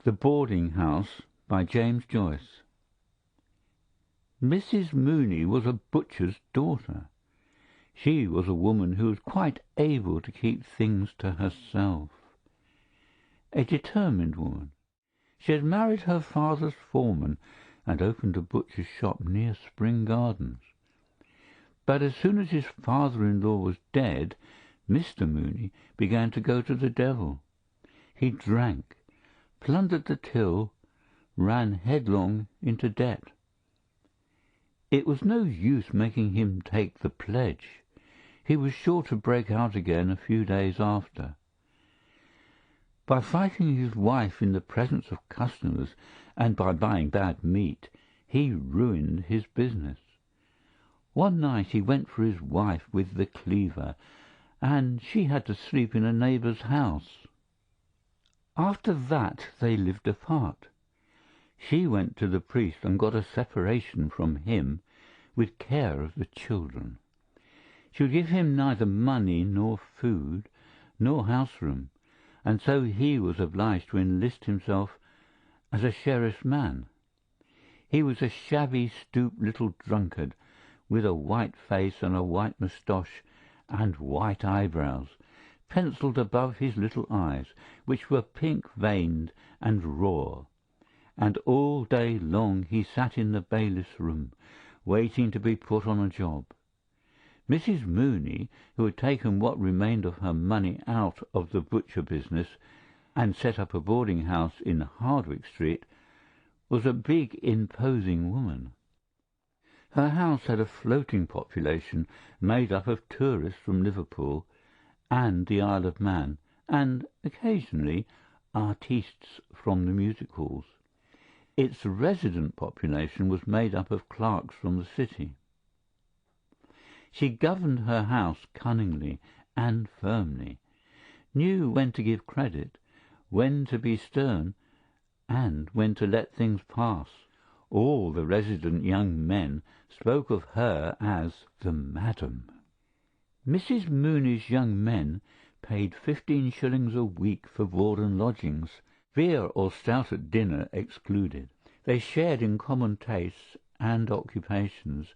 The Boarding House by James Joyce. Mrs. Mooney was a butcher's daughter. She was a woman who was quite able to keep things to herself. A determined woman. She had married her father's foreman and opened a butcher's shop near Spring Gardens. But as soon as his father-in-law was dead, Mr. Mooney began to go to the devil. He drank, plundered the till, ran headlong into debt. It was no use making him take the pledge. He was sure to break out again a few days after. By fighting his wife in the presence of customers and by buying bad meat, he ruined his business. One night he went for his wife with the cleaver, and she had to sleep in a neighbour's house. After that they lived apart. She went to the priest and got a separation from him with care of the children. She would give him neither money nor food nor house-room, and so he was obliged to enlist himself as a sheriff's man. He was a shabby, stooped little drunkard with a white face and a white moustache and white eyebrows, pencilled above his little eyes, which were pink-veined and raw, and all day long he sat in the bailiff's room, waiting to be put on a job. Mrs. Mooney, who had taken what remained of her money out of the butcher business and set up a boarding-house in Hardwick Street, was a big, imposing woman. Her house had a floating population made up of tourists from Liverpool and the Isle of Man, and occasionally artistes from the music halls. Its resident population was made up of clerks from the city. She governed her house cunningly and firmly, knew when to give credit, when to be stern, and when to let things pass. All the resident young men spoke of her as the Madam. Mrs. Mooney's young men paid 15 shillings a week for board and lodgings, beer or stout at dinner excluded. They shared in common tastes and occupations,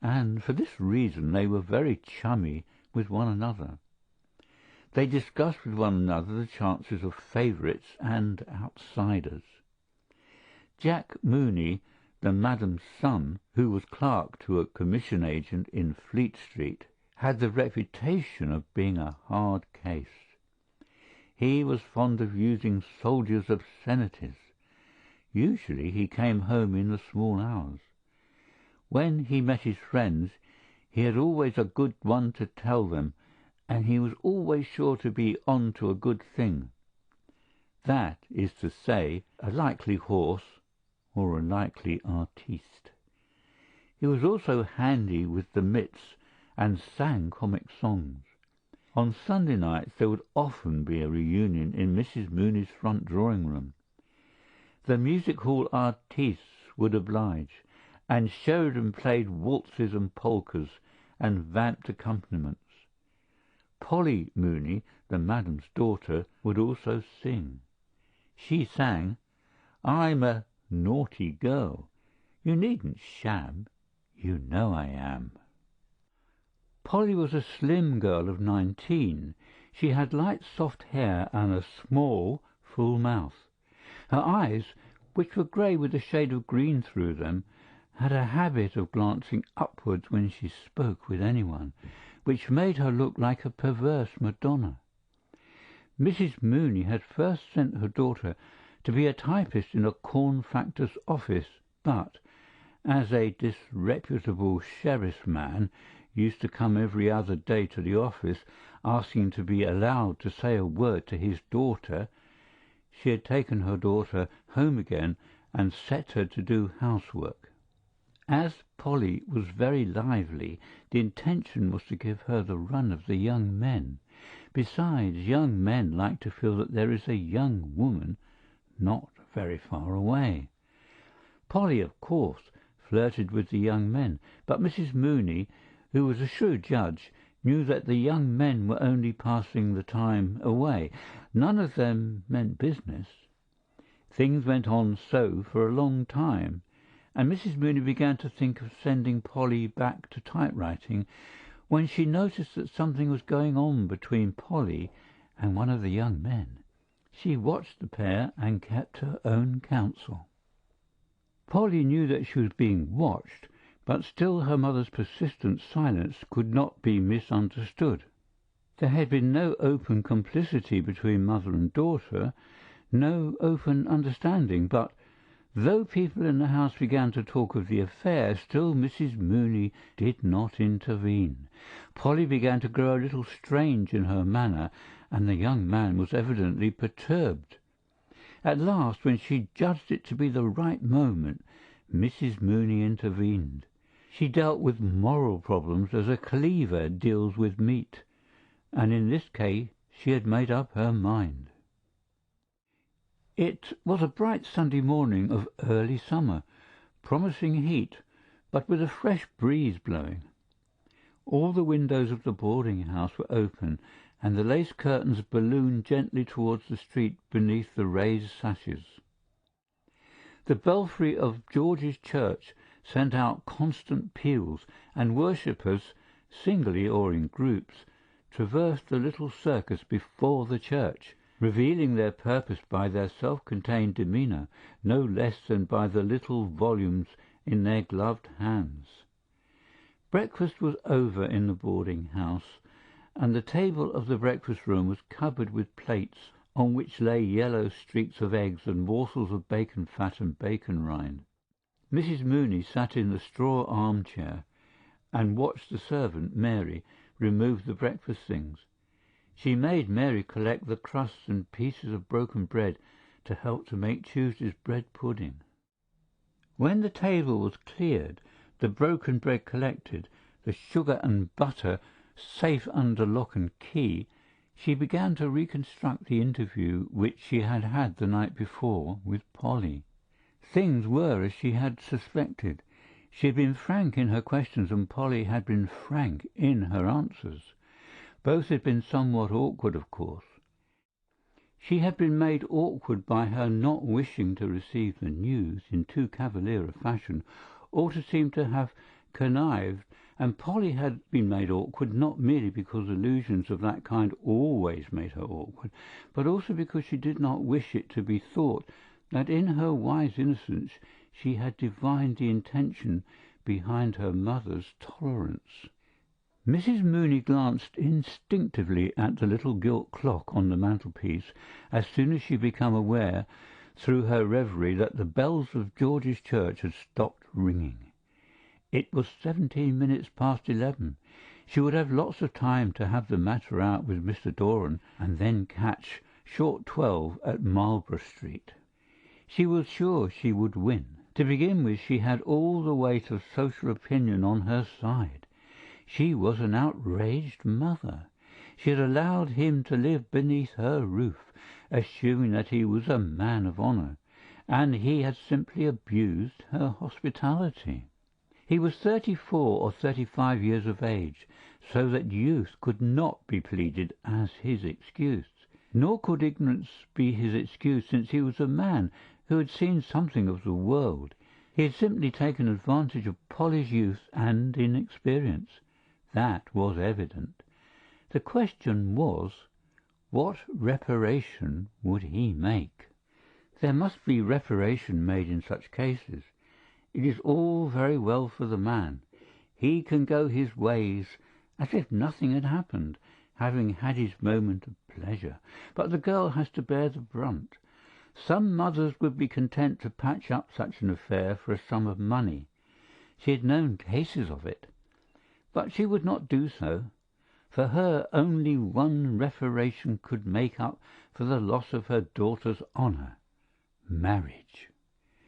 and for this reason they were very chummy with one another. They discussed with one another the chances of favourites and outsiders. Jack Mooney, the Madam's son, who was clerk to a commission agent in Fleet Street, had the reputation of being a hard case. He was fond of using soldiers' obscenities. Usually he came home in the small hours. When he met his friends, he had always a good one to tell them, and he was always sure to be on to a good thing. That is to say, a likely horse or a likely artiste. He was also handy with the mitts and sang comic songs. On Sunday nights there would often be a reunion in Mrs. Mooney's front drawing-room. The music-hall artistes would oblige, and Sheridan played waltzes and polkas and vamped accompaniments. Polly Mooney, the Madam's daughter, would also sing. She sang, "I'm a naughty girl. You needn't sham. You know I am." Polly was a slim girl of 19. She had light soft hair and a small, full mouth. Her eyes, which were grey with a shade of green through them, had a habit of glancing upwards when she spoke with anyone, which made her look like a perverse Madonna. Mrs. Mooney had first sent her daughter to be a typist in a corn factor's office, but, as a disreputable sheriff's man used to come every other day to the office asking to be allowed to say a word to his daughter, she had taken her daughter home again and set her to do housework. As Polly was very lively, the intention was to give her the run of the young men. Besides, young men like to feel that there is a young woman not very far away. Polly, of course, flirted with the young men, but Mrs. Mooney, who was a shrewd judge, knew that the young men were only passing the time away. None of them meant business. Things went on so for a long time, and Mrs. Mooney began to think of sending Polly back to typewriting when she noticed that something was going on between Polly and one of the young men. She watched the pair and kept her own counsel. Polly knew that she was being watched, but still her mother's persistent silence could not be misunderstood. There had been no open complicity between mother and daughter, no open understanding, but though people in the house began to talk of the affair, still Mrs. Mooney did not intervene. Polly began to grow a little strange in her manner, and the young man was evidently perturbed. At last, when she judged it to be the right moment, Mrs. Mooney intervened. She dealt with moral problems as a cleaver deals with meat, and in this case she had made up her mind. It was a bright Sunday morning of early summer, promising heat, but with a fresh breeze blowing. All the windows of the boarding-house were open, and the lace curtains ballooned gently towards the street beneath the raised sashes. The belfry of George's church sent out constant peals, and worshippers, singly or in groups, traversed the little circus before the church, revealing their purpose by their self-contained demeanour no less than by the little volumes in their gloved hands. Breakfast was over in the boarding-house, and the table of the breakfast-room was covered with plates on which lay yellow streaks of eggs and morsels of bacon fat and bacon rind. Mrs. Mooney sat in the straw armchair and watched the servant, Mary, remove the breakfast things. She made Mary collect the crusts and pieces of broken bread to help to make Tuesday's bread pudding. When the table was cleared, the broken bread collected, the sugar and butter safe under lock and key, she began to reconstruct the interview which she had had the night before with Polly. Things were as she had suspected. She had been frank in her questions, and Polly had been frank in her answers. Both had been somewhat awkward, of course. She had been made awkward by her not wishing to receive the news in too cavalier a fashion, or to seem to have connived, and Polly had been made awkward not merely because allusions of that kind always made her awkward, but also because she did not wish it to be thought that in her wise innocence she had divined the intention behind her mother's tolerance. Mrs. Mooney glanced instinctively at the little gilt clock on the mantelpiece as soon as she became aware through her reverie that the bells of George's church had stopped ringing. It was 17 minutes past 11. She would have lots of time to have the matter out with Mr. Doran and then catch short 12 at Marlborough Street. She was sure she would win. To begin with, she had all the weight of social opinion on her side. She was an outraged mother. She had allowed him to live beneath her roof, assuming that he was a man of honour, and he had simply abused her hospitality. He was 34 or 35 years of age, so that youth could not be pleaded as his excuse, nor could ignorance be his excuse, since he was a man who had seen something of the world. He had simply taken advantage of Polly's youth and inexperience. That was evident. The question was, what reparation would he make? There must be reparation made in such cases. It is all very well for the man. He can go his ways as if nothing had happened, having had his moment of pleasure. But the girl has to bear the brunt. Some mothers would be content to patch up such an affair for a sum of money. She had known cases of it. But she would not do so. For her, only one reparation could make up for the loss of her daughter's honour: marriage.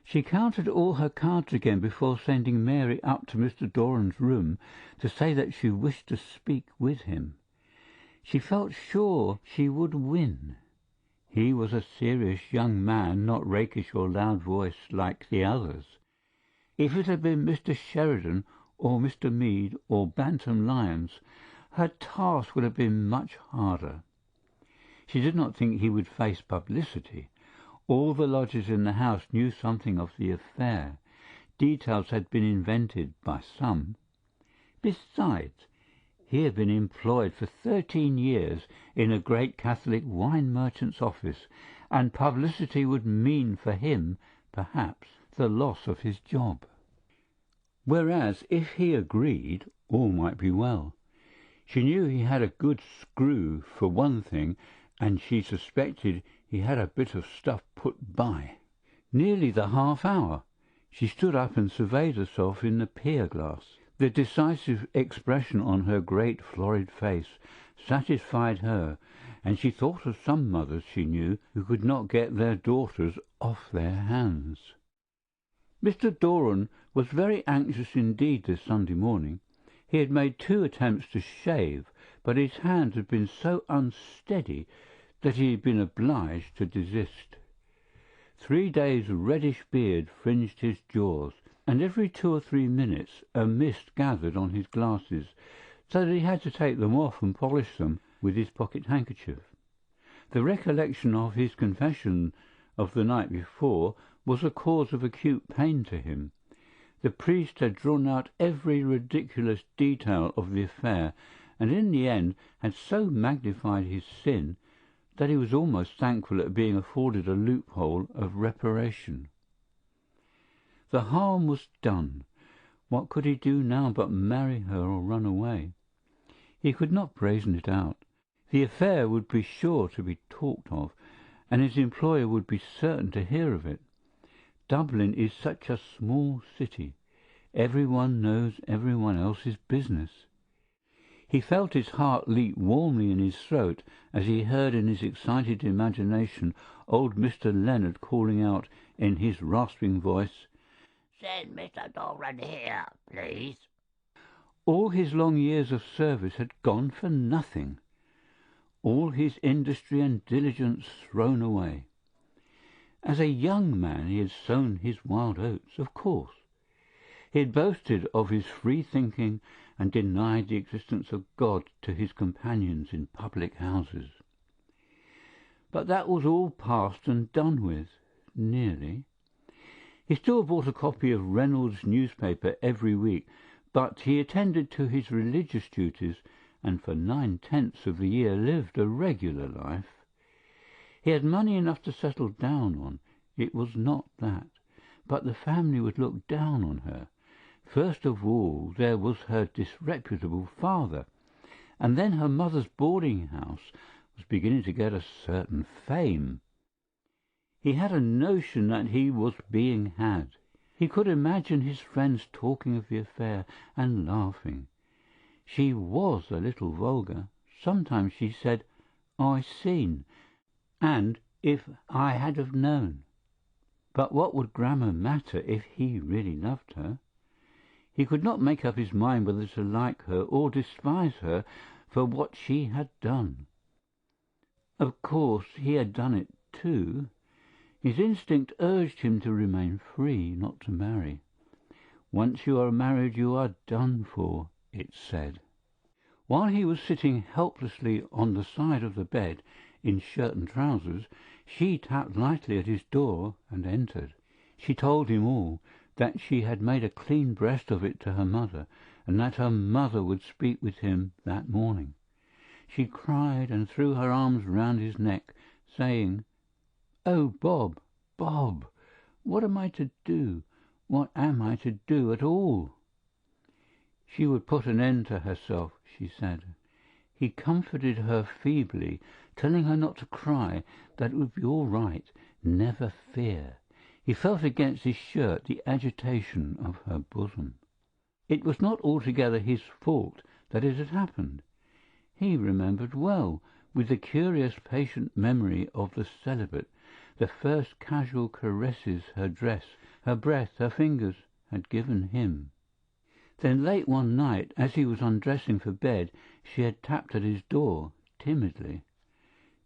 She counted all her cards again before sending Mary up to Mr. Doran's room to say that she wished to speak with him. She felt sure she would win. He was a serious young man, not rakish or loud-voiced like the others. If it had been Mr. Sheridan or Mr. Meade or Bantam Lyons, her task would have been much harder. She did not think he would face publicity, All the lodgers in the house knew something of the affair. Details had been invented by some. Besides, he had been employed for 13 years in a great Catholic wine merchant's office, and publicity would mean for him, perhaps, the loss of his job. Whereas, if he agreed, all might be well. She knew he had a good screw, for one thing, and she suspected he had a bit of stuff put by. Nearly the half hour. She stood up and surveyed herself in the pier-glass. The decisive expression on her great florid face satisfied her, and she thought of some mothers she knew who could not get their daughters off their hands. Mr. Doran was very anxious indeed this Sunday morning. He had made 2 attempts to shave, but his hand had been so unsteady that he had been obliged to desist. 3 days' reddish beard fringed his jaws, and every 2 or 3 minutes a mist gathered on his glasses, so that he had to take them off and polish them with his pocket-handkerchief. The recollection of his confession of the night before was a cause of acute pain to him. The priest had drawn out every ridiculous detail of the affair, and in the end had so magnified his sin that he was almost thankful at being afforded a loophole of reparation. The harm was done. What could he do now but marry her or run away? He could not brazen it out. The affair would be sure to be talked of, and his employer would be certain to hear of it. Dublin is such a small city. Everyone knows everyone else's business. He felt his heart leap warmly in his throat as he heard in his excited imagination old Mr. Leonard calling out in his rasping voice, "Send Mr. Doran here, please." All his long years of service had gone for nothing. All his industry and diligence thrown away. As a young man he had sown his wild oats, of course. He had boasted of his free thinking and denied the existence of God to his companions in public houses. But that was all past and done with, nearly. He still bought a copy of Reynolds' newspaper every week, but he attended to his religious duties and for 9/10 of the year lived a regular life. He had money enough to settle down on, it was not that, but the family would look down on her. First of all there was her disreputable father, and then her mother's boarding-house was beginning to get a certain fame. He had a notion that he was being had. He could imagine his friends talking of the affair and laughing. She was a little vulgar. Sometimes she said, "I seen," and "if I had have known." But what would grammar matter if he really loved her? He could not make up his mind whether to like her or despise her for what she had done. Of course he had done it too. His instinct urged him to remain free, not to marry. Once you are married you are done for, it said. While he was sitting helplessly on the side of the bed in shirt and trousers, she tapped lightly at his door and entered. She told him all, that she had made a clean breast of it to her mother, and that her mother would speak with him that morning. She cried and threw her arms round his neck, saying, "Oh, Bob, Bob, what am I to do? What am I to do at all?" She would put an end to herself, she said. He comforted her feebly, telling her not to cry, that it would be all right, never fear. He felt against his shirt the agitation of her bosom. It was not altogether his fault that it had happened. He remembered well, with the curious patient memory of the celibate, the first casual caresses her dress, her breath, her fingers had given him. Then late one night, as he was undressing for bed, she had tapped at his door, timidly.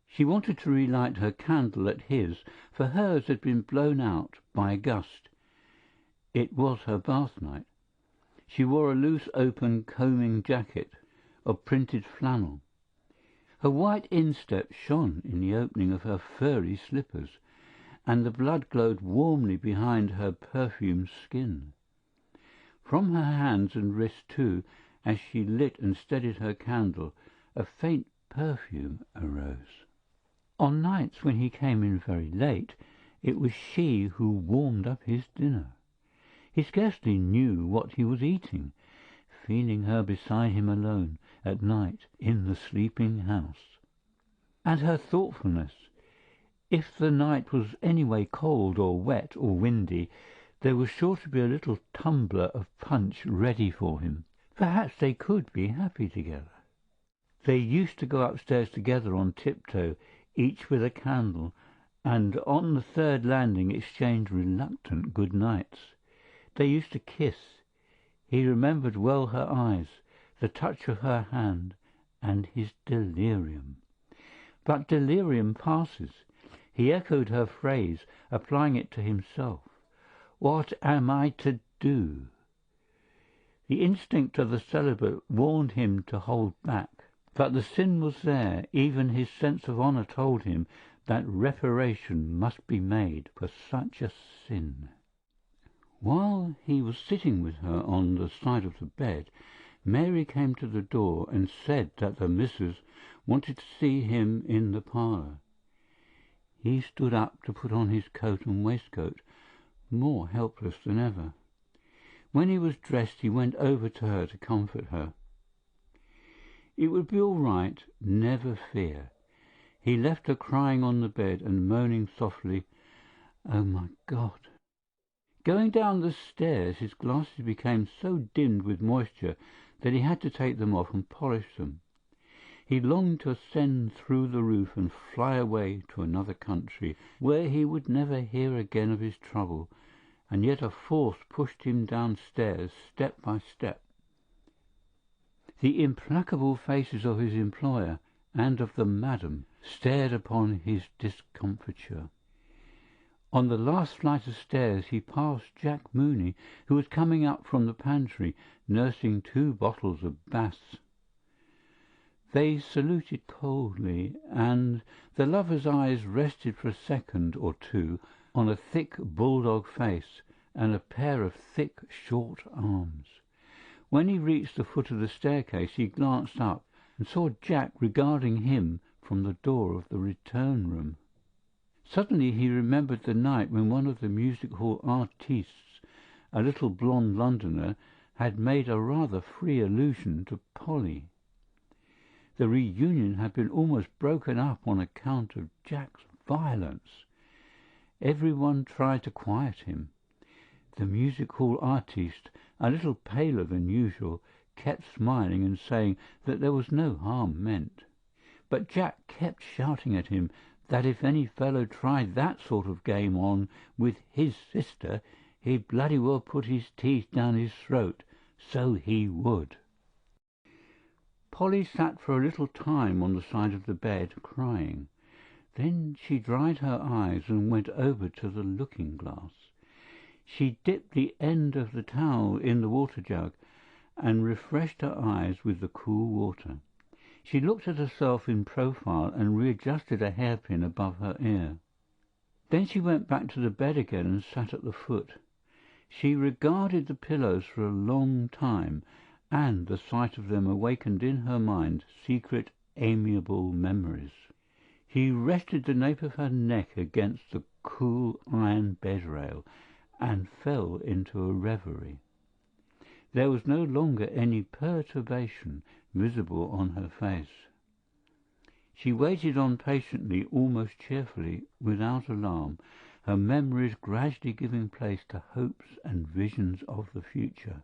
She wanted to relight her candle at his, for hers had been blown out by a gust. It was her bath night. She wore a loose open combing jacket of printed flannel. Her white instep shone in the opening of her furry slippers, and the blood glowed warmly behind her perfumed skin. From her hands and wrists, too, as she lit and steadied her candle, a faint perfume arose. On nights when he came in very late, it was she who warmed up his dinner. He scarcely knew what he was eating, feeling her beside him alone at night in the sleeping house. And her thoughtfulness. If the night was anyway cold or wet or windy, there was sure to be a little tumbler of punch ready for him. Perhaps they could be happy together. They used to go upstairs together on tiptoe, each with a candle, and on the third landing exchange reluctant good nights. They used to kiss. He remembered well her eyes, the touch of her hand, and his delirium. But delirium passes. He echoed her phrase, applying it to himself. What am I to do? The instinct of the celibate warned him to hold back. But the sin was there. Even his sense of honour told him that reparation must be made for such a sin. While he was sitting with her on the side of the bed, Mary came to the door and said that the missus wanted to see him in the parlour. He stood up to put on his coat and waistcoat, more helpless than ever. When he was dressed, he went over to her to comfort her. It would be all right, never fear. He left her crying on the bed and moaning softly, "Oh, my God!" Going down the stairs, his glasses became so dimmed with moisture that he had to take them off and polish them. He longed to ascend through the roof and fly away to another country, where he would never hear again of his trouble, and yet a force pushed him downstairs step by step. The implacable faces of his employer and of the madam stared upon his discomfiture. On the last flight of stairs he passed Jack Mooney, who was coming up from the pantry, nursing 2 bottles of Bass. They saluted coldly, and the lover's eyes rested for a second or two on a thick bulldog face and a pair of thick, short arms. When he reached the foot of the staircase, he glanced up and saw Jack regarding him from the door of the return room. Suddenly he remembered the night when one of the music-hall artistes, a little blonde Londoner, had made a rather free allusion to Polly. The reunion had been almost broken up on account of Jack's violence. Everyone tried to quiet him. The music-hall artiste, a little paler than usual, kept smiling and saying that there was no harm meant. But Jack kept shouting at him that if any fellow tried that sort of game on with his sister, he'd bloody well put his teeth down his throat. So he would. Polly sat for a little time on the side of the bed, crying. Then she dried her eyes and went over to the looking-glass. She dipped the end of the towel in the water-jug and refreshed her eyes with the cool water. She looked at herself in profile and readjusted a hairpin above her ear. Then she went back to the bed again and sat at the foot. She regarded the pillows for a long time, and the sight of them awakened in her mind secret, amiable memories. She rested the nape of her neck against the cool iron bed-rail and fell into a reverie. There was no longer any perturbation visible on her face. She waited on patiently, almost cheerfully, without alarm, her memories gradually giving place to hopes and visions of the future.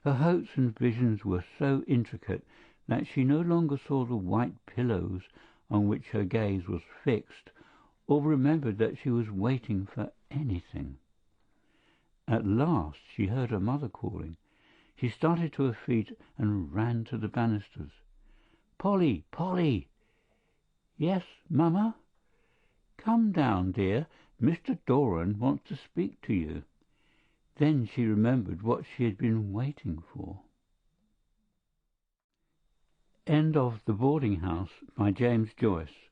Her hopes and visions were so intricate that she no longer saw the white pillows on which her gaze was fixed, or remembered that she was waiting for anything. At last she heard her mother calling. She started to her feet and ran to the banisters. "Polly, Polly!" "Yes, Mamma?" "Come down, dear. Mr. Doran wants to speak to you." Then she remembered what she had been waiting for. End of The Boarding House by James Joyce.